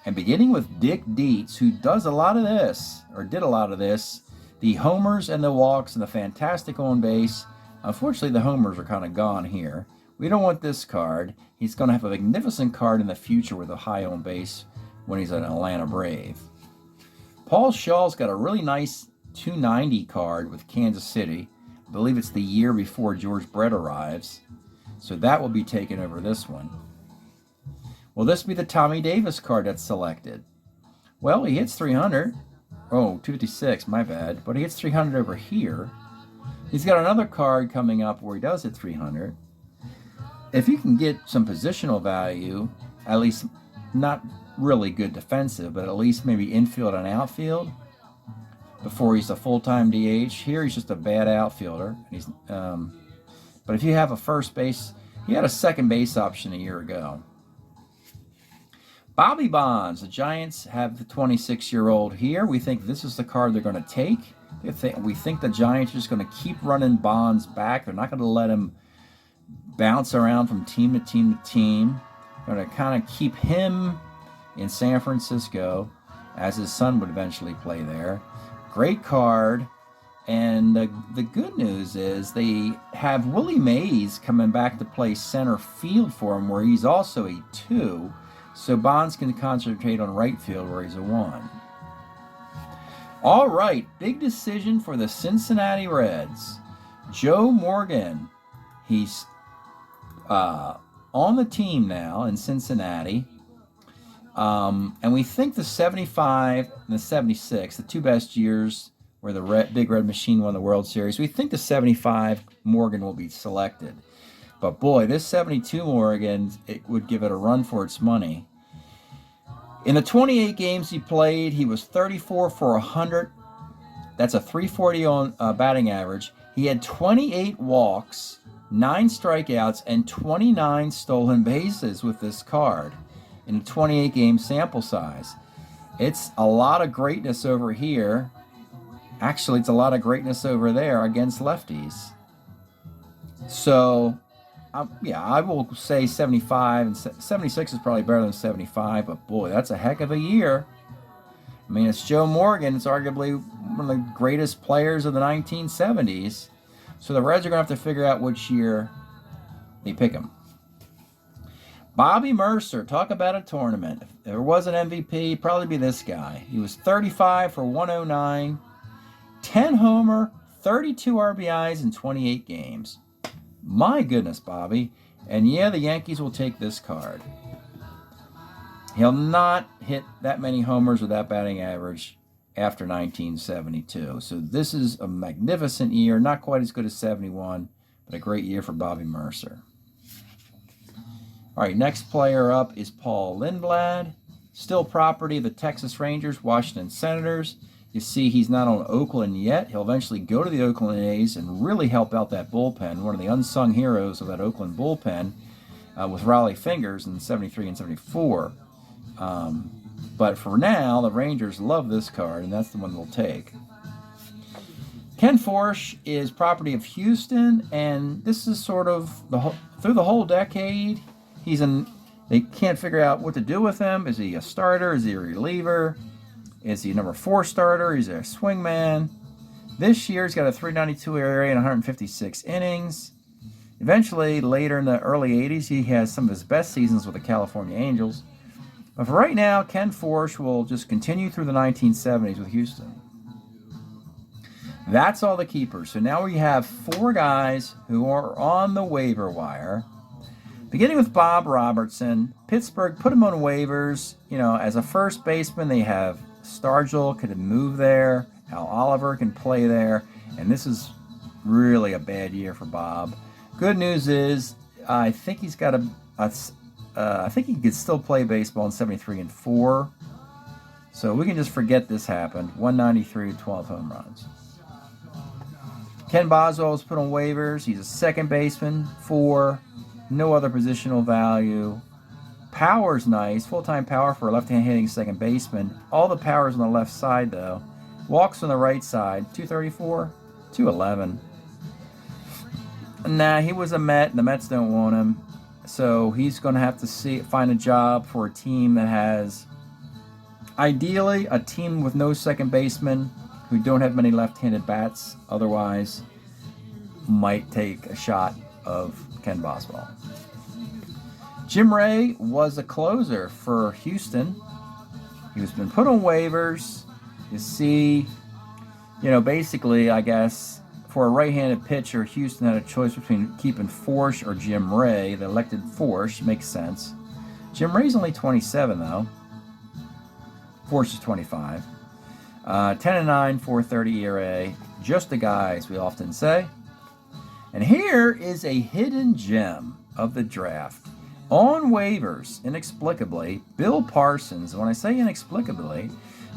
[SPEAKER 1] And beginning with Dick Dietz, who does a lot of this, or did a lot of this, the homers and the walks and the fantastic on base. Unfortunately, the homers are kind of gone here. We don't want this card. He's going to have a magnificent card in the future with a high on base when he's an Atlanta Brave. Paul Shaw's got a really nice 290 card with Kansas City. I believe it's the year before George Brett arrives. So that will be taken over this one. Will this be the Tommy Davis card that's selected? Well, he hits 300. Oh, 256, my bad. But he hits 300 over here. He's got another card coming up where he does hit 300. If you can get some positional value, at least not really good defensive, but at least maybe infield and outfield before he's a full-time DH. Here he's just a bad outfielder. But if you have a first base, he had a second base option a year ago. Bobby Bonds, the Giants have the 26-year-old here. We think this is the card they're going to take. We think the Giants are just going to keep running Bonds back. They're not going to let him bounce around from team to team to team. They're going to kind of keep him in San Francisco, as his son would eventually play there. Great card. And the good news is they have Willie Mays coming back to play center field for him, where he's also a 2. So Bonds can concentrate on right field where he's a 1. All right, big decision for the Cincinnati Reds. Joe Morgan. He's on the team now in Cincinnati. And we think the 75 and the 76, the two best years where the Big Red Machine won the World Series, we think the 75 Morgan will be selected. But boy, this 72 Morgan, it would give it a run for its money. In the 28 games he played, he was 34 for 100. That's a 340 on batting average. He had 28 walks, 9 strikeouts, and 29 stolen bases with this card in a 28-game sample size. It's a lot of greatness over here. Actually, it's a lot of greatness over there against lefties. So, yeah, I will say 75, and 76 is probably better than 75, but boy, that's a heck of a year. I mean, it's Joe Morgan. It's arguably one of the greatest players of the 1970s. So the Reds are going to have to figure out which year they pick him. Bobby Mercer, talk about a tournament. If there was an MVP, it'd probably be this guy. He was 35 for 109, 10 homer, 32 RBIs in 28 games. My goodness, Bobby. And yeah, the Yankees will take this card. He'll not hit that many homers with that batting average after 1972. So this is a magnificent year. Not quite as good as 71, but a great year for Bobby Mercer. All right, next player up is Paul Lindblad. Still property of the Texas Rangers, Washington Senators. You see he's not on Oakland yet. He'll eventually go to the Oakland A's and really help out that bullpen. One of the unsung heroes of that Oakland bullpen with Raleigh Fingers in 73 and 74. But for now, the Rangers love this card, and that's the one they'll take. Ken Forsch is property of Houston, and this is sort of through the whole decade. They can't figure out what to do with him. Is he a starter? Is he a reliever? Is he a number 4 starter? Is he a swingman? This year, he's got a 392 ERA and 156 innings. Eventually, later in the early 80s, he has some of his best seasons with the California Angels. But for right now, Ken Forsch will just continue through the 1970s with Houston. That's all the keepers. So now we have 4 guys who are on the waiver wire. Beginning with Bob Robertson, Pittsburgh put him on waivers. You know, as a first baseman, they have Stargell could move there. Al Oliver can play there. And this is really a bad year for Bob. Good news is, I think he's got I think he could still play baseball in 73 and 4. So we can just forget this happened. 193, 12 home runs. Ken Boswell was put on waivers. He's a second baseman, 4. No other positional value. Power's nice. Full-time power for a left-hand hitting second baseman. All the power's on the left side, though. Walks on the right side. 234, 211. Nah, he was a Met, and the Mets don't want him. So he's going to have to find a job for a team that has, ideally, a team with no second baseman who don't have many left-handed bats. Otherwise, might take a shot of Ken Boswell. Jim Ray was a closer for Houston. He was been put on waivers. You see, basically, I guess, for a right-handed pitcher, Houston had a choice between keeping Forsch or Jim Ray. They elected Forsch. Makes sense. Jim Ray's only 27, though. Forsch is 25. 10-9, 430 ERA. Just the guys, we often say. And here is a hidden gem of the draft. On waivers, inexplicably, Bill Parsons. When I say inexplicably,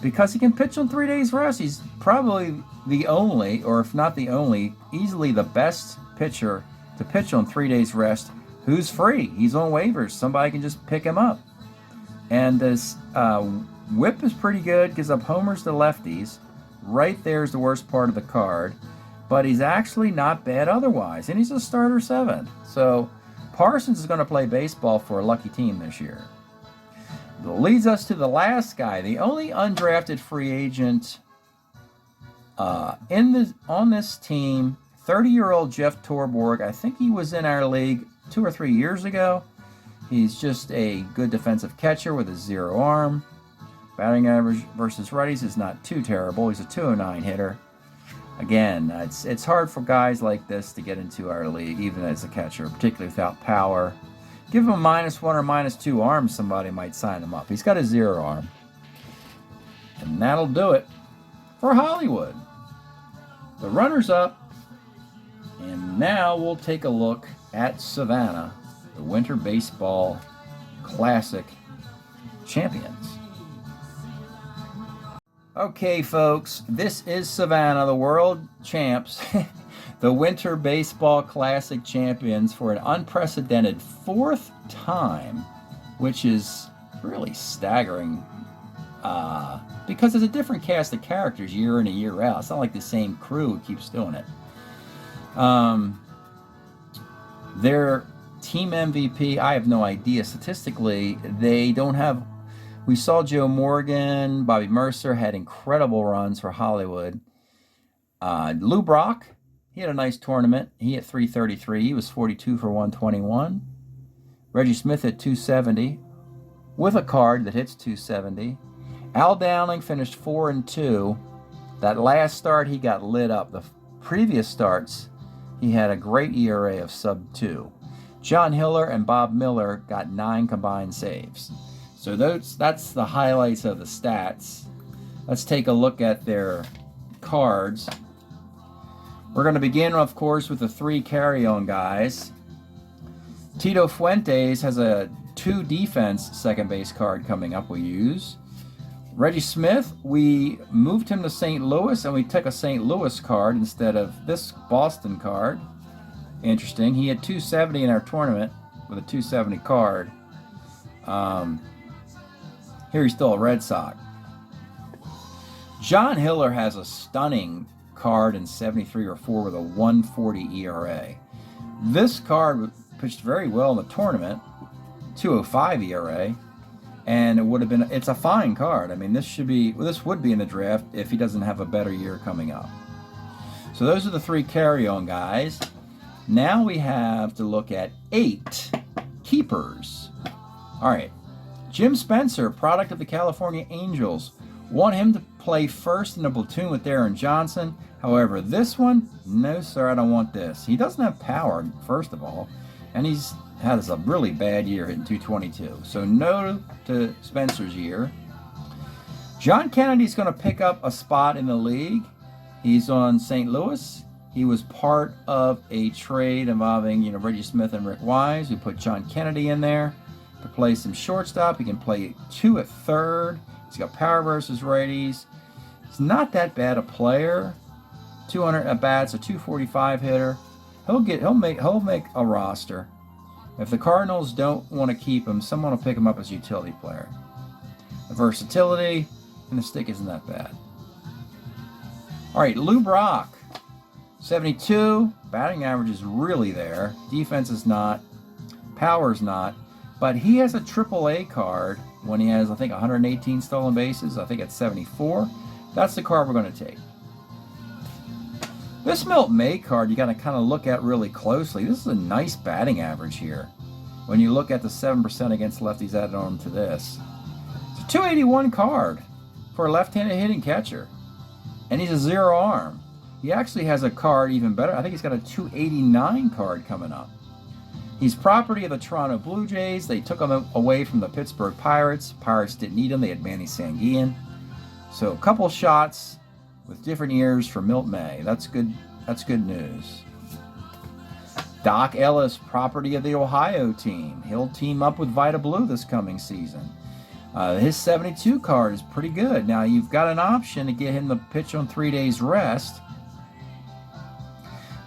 [SPEAKER 1] because he can pitch on 3 days rest. He's probably the only, or if not the only, easily the best pitcher to pitch on 3 days rest who's free. He's on waivers. Somebody can just pick him up. And this whip is pretty good, gives up homers to lefties. Right there is the worst part of the card. But he's actually not bad otherwise. And he's a starter 7. So Parsons is going to play baseball for a lucky team this year. That leads us to the last guy, the only undrafted free agent on this team, 30-year-old Jeff Torborg. I think he was in our league 2 or 3 years ago. He's just a good defensive catcher with a 0 arm. Batting average versus righties is not too terrible. He's a 209 hitter. Again, it's hard for guys like this to get into our league, even as a catcher, particularly without power. Give him a -1 or -2 arm, somebody might sign him up. He's got a 0 arm. And that'll do it for Hollywood. The runners up. And now we'll take a look at Savannah, the Winter Baseball Classic champions. Okay, folks, this is Savannah, the world champs, the Winter Baseball Classic champions for an unprecedented 4th time, which is really staggering because it's a different cast of characters year in and year out. It's not like the same crew who keeps doing it. Their team MVP, I have no idea. Statistically, they don't have. We saw Joe Morgan, Bobby Mercer had incredible runs for Hollywood. Lou Brock, he had a nice tournament. He hit 333. He was 42 for 121. Reggie Smith hit 270 with a card that hits 270. Al Downing finished 4-2. That last start, he got lit up. The previous starts, he had a great ERA of sub-2. John Hiller and Bob Miller got 9 combined saves. So that's the highlights of the stats. Let's take a look at their cards. We're going to begin, of course, with the 3 carry-on guys. Tito Fuentes has a 2 defense second base card coming up we use. Reggie Smith, we moved him to St. Louis, and we took a St. Louis card instead of this Boston card. Interesting. He had 270 in our tournament with a 270 card. Here he's still a Red Sox. John Hiller has a stunning card in 73 or 4 with a 140 ERA. This card pitched very well in the tournament, 205 ERA, and it would have been. It's a fine card. I mean, this would be in the draft if he doesn't have a better year coming up. So those are the 3 carry-on guys. Now we have to look at 8 keepers. All right. Jim Spencer, product of the California Angels. Want him to play first in a platoon with Darren Johnson. However, this one, no sir, I don't want this. He doesn't have power, first of all, and he's had a really bad year hitting 222. So no to Spencer's year. John Kennedy's going to pick up a spot in the league. He's on St. Louis. He was part of a trade involving Reggie Smith and Rick Wise. We put John Kennedy in there to play some shortstop. He can play 2 at third. He's got power versus righties. He's not that bad a player. 200 at bats, a 245 hitter. He'll make a roster. If the Cardinals don't want to keep him, someone will pick him up as a utility player. The versatility and the stick isn't that bad. All right, Lou Brock, 72. Batting average is really there. Defense is not. Power is not. But he has a AAA card when he has, I think, 118 stolen bases. I think it's 74. That's the card we're going to take. This Milt May card you got to kind of look at really closely. This is a nice batting average here. When you look at the 7% against lefties added on to this. It's a 281 card for a left-handed hitting catcher. And he's a 0 arm. He actually has a card even better. I think he's got a 289 card coming up. He's property of the Toronto Blue Jays. They took him away from the Pittsburgh Pirates. Pirates didn't need him. They had Manny Sanguillen. So a couple shots with different years for Milt May. That's good. That's good news. Doc Ellis, property of the Ohio team. He'll team up with Vita Blue this coming season. His 72 card is pretty good. Now, you've got an option to get him to pitch on 3 days rest.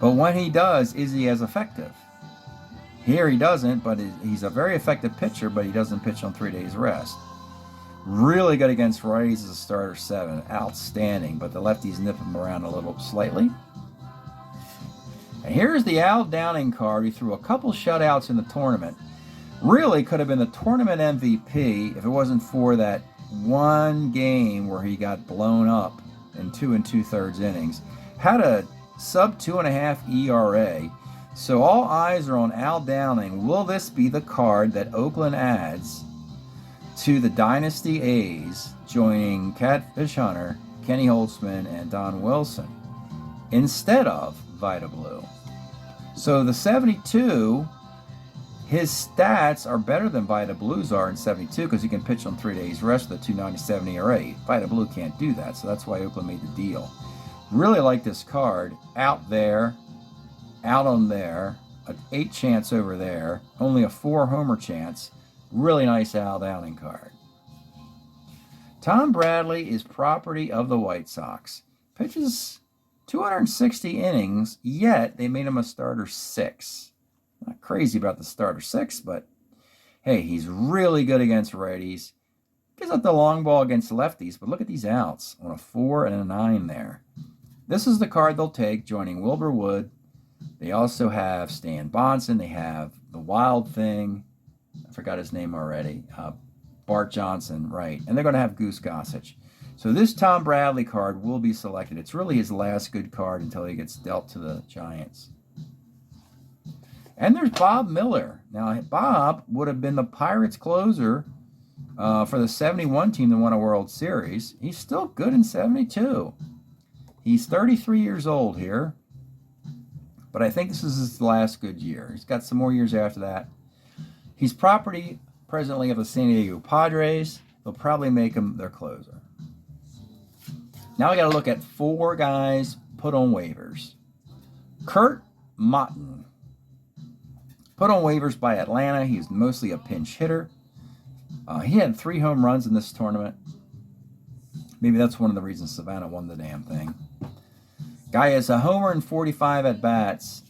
[SPEAKER 1] But when he does, is he as effective? Here he doesn't, but he's a very effective pitcher, but he doesn't pitch on 3 days rest. Really good against righties as a starter 7. Outstanding, but the lefties nip him around a little slightly. And here's the Al Downing card. He threw a couple shutouts in the tournament. Really could have been the tournament MVP if it wasn't for that one game where he got blown up in 2 2/3 innings. Had a sub 2.5 ERA. So all eyes are on Al Downing. Will this be the card that Oakland adds to the Dynasty A's, joining Catfish Hunter, Kenny Holtzman, and Don Wilson? instead of Vita Blue. So the 72, his stats are better than Vita Blue's are in 72 because he can pitch on 3 days rest with a 297 ERA. Vita Blue can't do that, so that's why Oakland made the deal. Really like this card. Out there, out on there, an 8 chance over there, only a 4 homer chance. Really nice Al Downing card. Tom Bradley is property of the White Sox. Pitches 260 innings, yet they made him a starter 6. Not crazy about the starter 6, but hey, he's really good against righties. Gives up the long ball against lefties, but look at these outs on a 4 and a 9 there. This is the card they'll take, joining Wilbur Wood. They also have Stan Bonson. They have the Wild Thing. I forgot his name already. Bart Johnson, right. And they're going to have Goose Gossage. So this Tom Bradley card will be selected. It's really his last good card until he gets dealt to the Giants. And there's Bob Miller. Now, Bob would have been the Pirates closer for the 71 team that won a World Series. He's still good in 72. He's 33 years old here. But I think this is his last good year. He's got some more years after that. He's property presently of the San Diego Padres. They'll probably make him their closer. Now we got to look at 4 guys put on waivers. Kurt Motton. Put on waivers by Atlanta. He's mostly a pinch hitter. He had 3 home runs in this tournament. Maybe that's one of the reasons Savannah won the damn thing. Guy has a homer and 45 at-bats.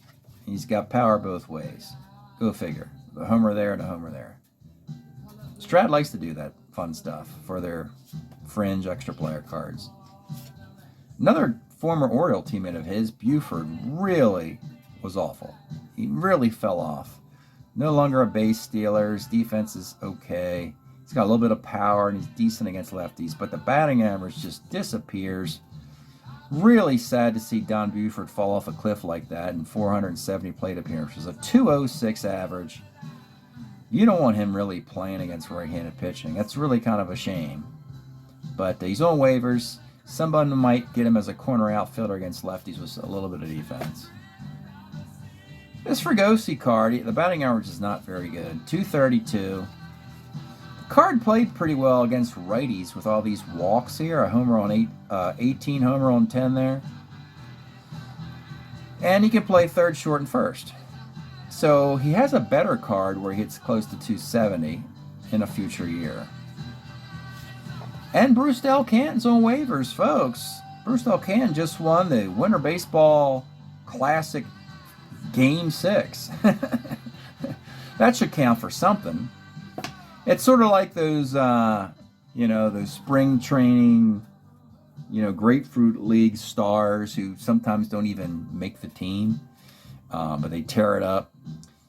[SPEAKER 1] He's got power both ways. Go figure. The homer there and a homer there. Strat likes to do that fun stuff for their fringe extra player cards. Another former Oriole teammate of his, Buford, really was awful. He really fell off. No longer a base stealer. His defense is okay. He's got a little bit of power and he's decent against lefties, but the batting average just disappears. Really sad to see Don Buford fall off a cliff like that in 470 plate appearances. A 206 average. You don't want him really playing against right-handed pitching. That's really kind of a shame. But he's on waivers. Somebody might get him as a corner outfielder against lefties with a little bit of defense. This Fregosi card, the batting average is not very good. 232. The card played pretty well against righties with all these walks here. A homer on 18, homer on 10 there. And he can play third, short, and first. So he has a better card where he hits close to 270 in a future year. And Bruce Del Canton's on waivers, folks. Bruce Del Canton just won the Winter Baseball Classic Game 6. That should count for something. It's sort of like those, those spring training, Grapefruit League stars who sometimes don't even make the team, but they tear it up.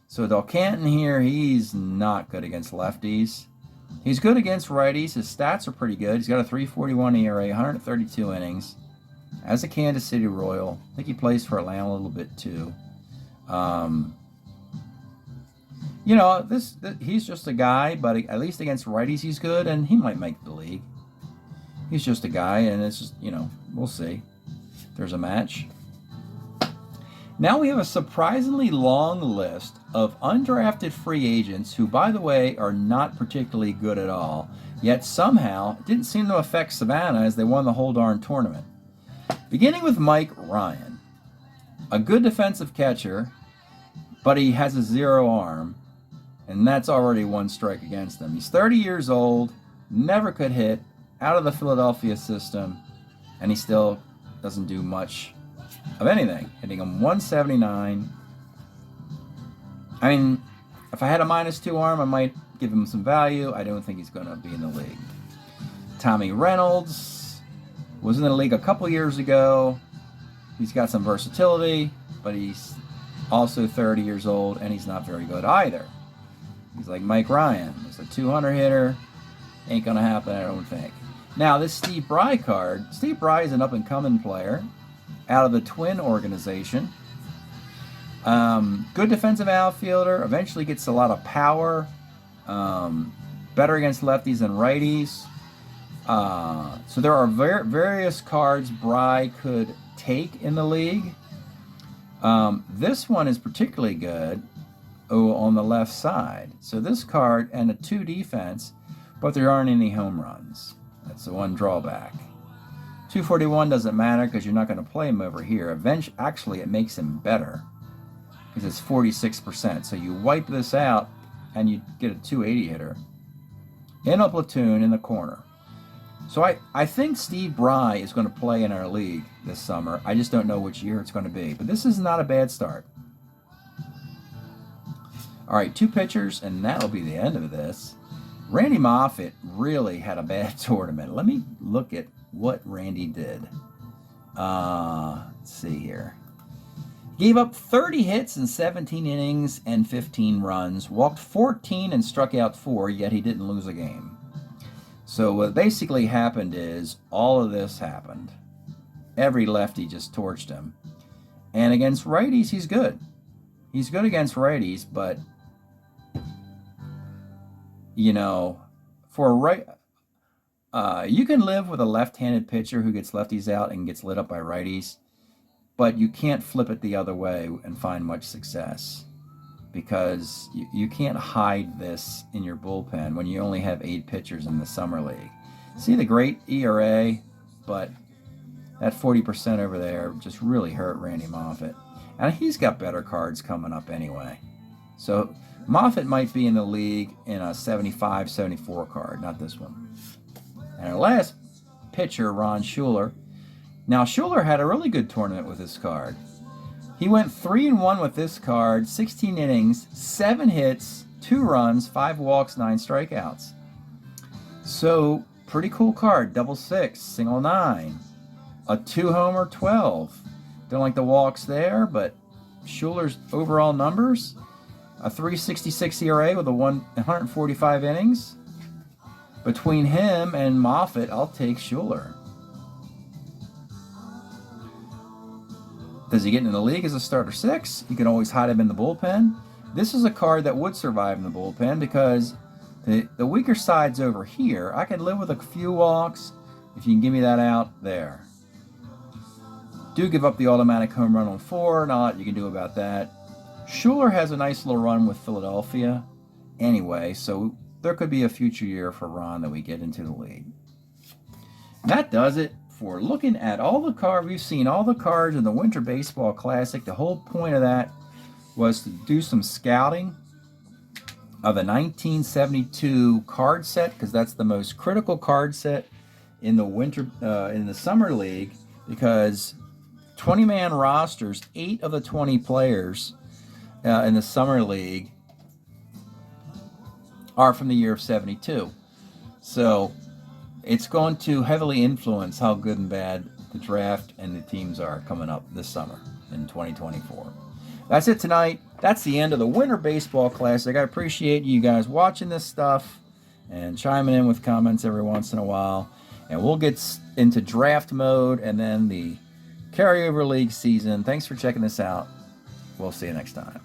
[SPEAKER 1] So Del Canton here, he's not good against lefties. He's good against righties. His stats are pretty good. He's got a 3.41 ERA, 132 innings. As a Kansas City Royal, I think he plays for Atlanta a little bit too. He's just a guy, but at least against righties he's good, and he might make the league. He's just a guy, and it's just, we'll see. There's a match. Now we have a surprisingly long list of undrafted free agents who, by the way, are not particularly good at all, yet somehow it didn't seem to affect Savannah as they won the whole darn tournament. Beginning with Mike Ryan, a good defensive catcher, but he has a 0 arm, and that's already 1 strike against him. He's 30 years old, never could hit, out of the Philadelphia system, and he still doesn't do much of anything, hitting him 179. I mean, if I had a -2 arm, I might give him some value. I don't think he's going to be in the league. Tommy Reynolds was in the league a couple years ago. He's got some versatility, but he's also 30 years old, and he's not very good either. He's like Mike Ryan. He's a 200 hitter. Ain't going to happen, I don't think. Now, this Steve Bry card. Steve Bry is an up-and-coming player out of the Twin organization. Good defensive outfielder. Eventually gets a lot of power. Better against lefties and righties. So there are various cards Bry could take in the league. This one is particularly good on the left side. So this card and a 2 defense, but there aren't any home runs. That's the one drawback. 241 doesn't matter because you're not going to play him over here. Actually, it makes him better because it's 46%. So you wipe this out and you get a 280 hitter in a platoon in the corner. So I think Steve Bry is going to play in our league this summer. I just don't know which year it's going to be. But this is not a bad start. All right, 2 pitchers, and that'll be the end of this. Randy Moffett really had a bad tournament. Let me look at what Randy did. Let's see here. Gave up 30 hits in 17 innings and 15 runs. Walked 14 and struck out 4, yet he didn't lose a game. So what basically happened is all of this happened. Every lefty just torched him. And against righties, he's good. He's good against righties, but, you know, for a right... you can live with a left-handed pitcher who gets lefties out and gets lit up by righties, but you can't flip it the other way and find much success because you can't hide this in your bullpen when you only have 8 pitchers in the summer league. See the great ERA, but that 40% over there just really hurt Randy Moffett. And he's got better cards coming up anyway. So Moffett might be in the league in a 75, 74 card, not this one. And our last pitcher, Ron Schuler. Now, Schuler had a really good tournament with this card. He went 3-1 with this card, 16 innings, 7 hits, 2 runs, 5 walks, 9 strikeouts. So, pretty cool card. Double 6, single 9, a 2-homer 12. Don't like the walks there, but Schuler's overall numbers, a 3.66 ERA with a 145 innings. Between him and Moffett, I'll take Schuler. Does he get in the league as a starter 6? You can always hide him in the bullpen. This is a card that would survive in the bullpen because the weaker side's over here. I can live with a few walks if you can give me that out there. Do give up the automatic home run on 4. Not a lot you can do about that. Schuler has a nice little run with Philadelphia anyway, so there could be a future year for Ron that we get into the league. And that does it for looking at all the cards. We've seen all the cards in the Winter Baseball Classic. The whole point of that was to do some scouting of the 1972 card set, because that's the most critical card set in the Summer League, because 20-man rosters, 8 of the 20 players in the Summer League are from the year of 72. So it's going to heavily influence how good and bad the draft and the teams are coming up this summer in 2024. That's it tonight. That's the end of the Winter Baseball Classic. I appreciate you guys watching this stuff and chiming in with comments every once in a while. And we'll get into draft mode and then the carryover league season. Thanks for checking this out. We'll see you next time.